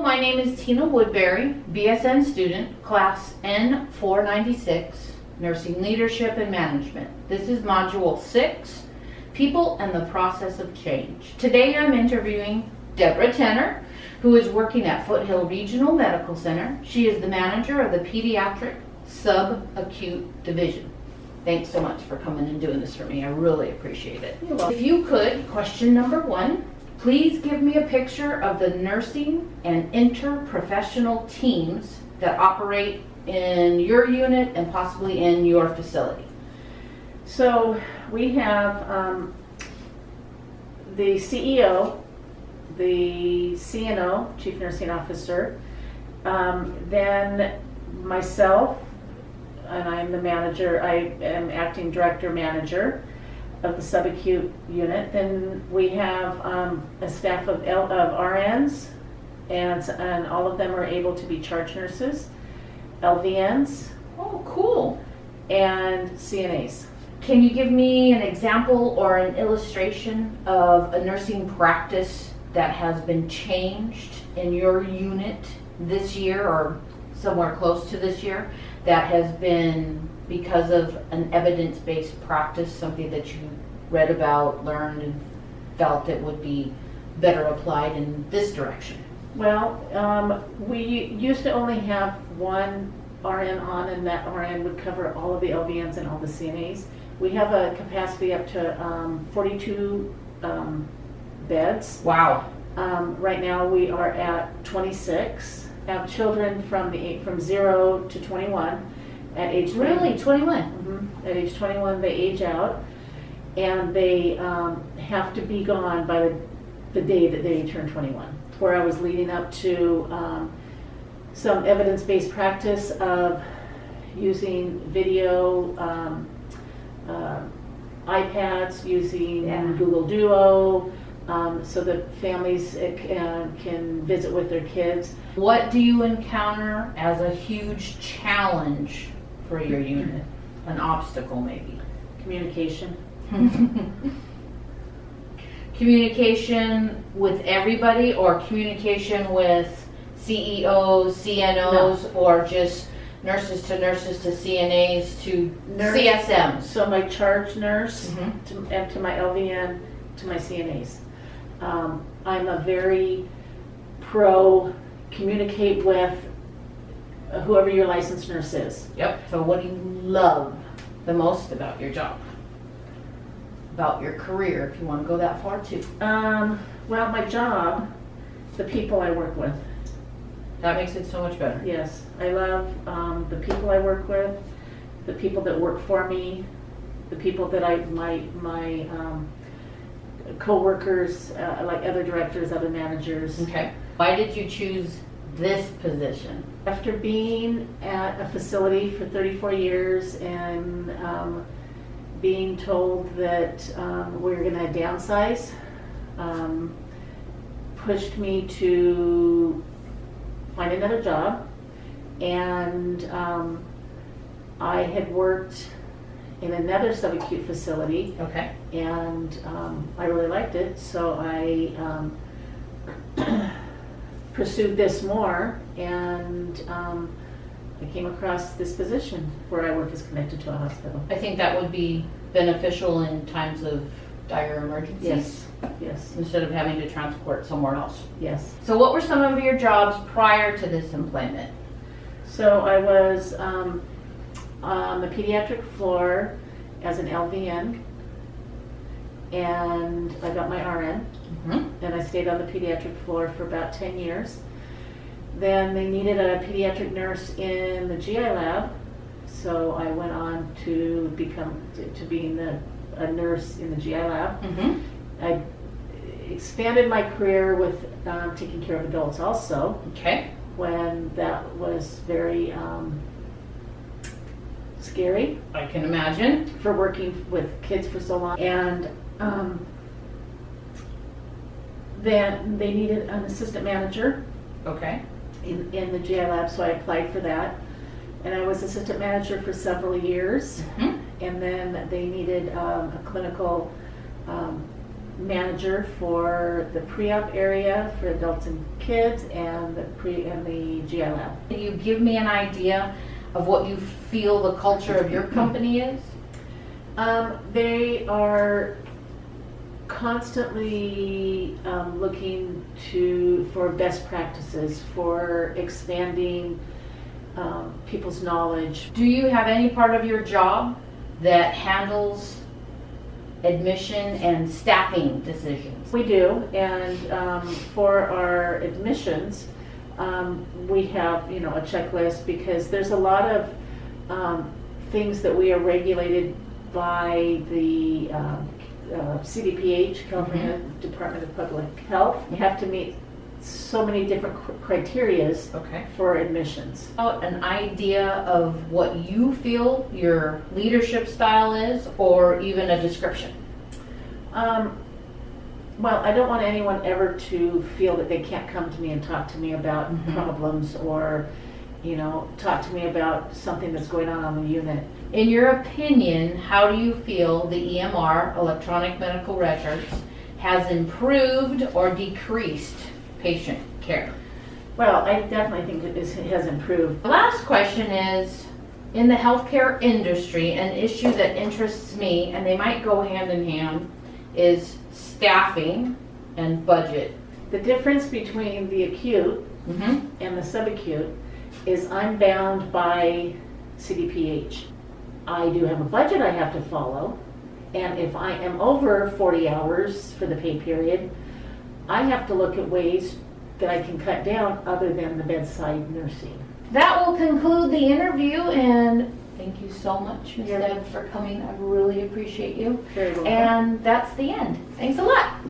my name is Tina Woodbury, BSN student, class N496, Nursing Leadership and Management. This is Module 6, People and the Process of Change. Today I'm interviewing Deborah Tenner, who is working at Foothill Regional Medical Center. She is the manager of the Pediatric Subacute Division. Thanks so much for coming and doing this for me. I really appreciate it. If you could, question number 1, please give me a picture of the nursing and interprofessional teams that operate in your unit and possibly in your facility. So we have the CEO, the CNO, Chief Nursing Officer, then myself, and I'm the manager. I am acting director manager of the subacute unit. Then we have a staff of RNs, and all of them are able to be charge nurses, LVNs. Oh, cool. And CNAs. Can you give me an example or an illustration of a nursing practice that has been changed in your unit this year or somewhere close to this year that has been because of an evidence-based practice, something that you read about, learned, and felt it would be better applied in this direction? Well, we used to only have one RN on, and that RN would cover all of the LVNs and all the CNAs. We have a capacity up to 42 beds. Wow. Right now we are at 26. Have children from 0 to 21 at age 20. Really? 21? Mm-hmm. At age 21 they age out, and they have to be gone by the day that they turn 21. Where I was leading up to some evidence-based practice of using video, iPads, using Google Duo, so that families can visit with their kids. What do you encounter as a huge challenge for your unit? An obstacle, maybe? Communication. Communication with everybody, or communication with CEOs, CNOs, No. or just nurses to CNAs to CSMs? So my charge nurse, Mm-hmm. and to my LVN, to my CNAs. I'm a very pro communicate with whoever your licensed nurse is. Yep. So what do you love the most about your job? About your career, if you want to go that far too. Well, my job, the people I work with. That makes it so much better. Yes, I love the people I work with, the people that work for me, the people that my co-workers, like other directors, other managers. Okay. Why did you choose this position? After being at a facility for 34 years and being told that we're going to downsize, pushed me to find another job. And I had worked in another subacute facility. Okay. And I really liked it, so I pursued this more, and I came across this position where I work is connected to a hospital. I think that would be beneficial in times of dire emergencies. Yes, yes, Instead of having to transport somewhere else. yes. So what were some of your jobs prior to this employment? So I was on the pediatric floor as an LVN, and I got my RN. Mm-hmm. And I stayed on the pediatric floor for about 10 years. Then they needed a pediatric nurse in the GI lab, so I went on to being a nurse in the GI lab. Mm-hmm. I expanded my career with taking care of adults also, Okay. when that was very scary I can imagine. for working with kids for so long. And then they needed an assistant manager Okay. in the GI lab, so I applied for that. And I was assistant manager for several years. Mm-hmm. And then they needed a clinical manager for the pre-op area for adults and kids and the GI lab. Can you give me an idea of what you feel the culture of your company is? They are constantly looking for best practices, for expanding people's knowledge. Do you have any part of your job that handles admission and staffing decisions? We do, and for our admissions, we have a checklist because there's a lot of things that we are regulated by the CDPH, California Department of Public Health. You have to meet so many different criterias for admissions. An idea of what you feel your leadership style is, or even a description? Well, I don't want anyone ever to feel that they can't come to me and talk to me about problems, or talk to me about something that's going on the unit. In your opinion, how do you feel the EMR, electronic medical records, has improved or decreased patient care? Well, I definitely think it has improved. The last question is, in the healthcare industry, an issue that interests me, and they might go hand in hand, is staffing and budget. The difference between the acute and the subacute is I'm bound by CDPH. I do have a budget I have to follow, and if I am over 40 hours for the pay period, I have to look at ways that I can cut down other than the bedside nursing. That will conclude the interview, and thank you so much, Ms. Deb, for coming. I really appreciate you. Very welcome. And that's the end. Thanks a lot.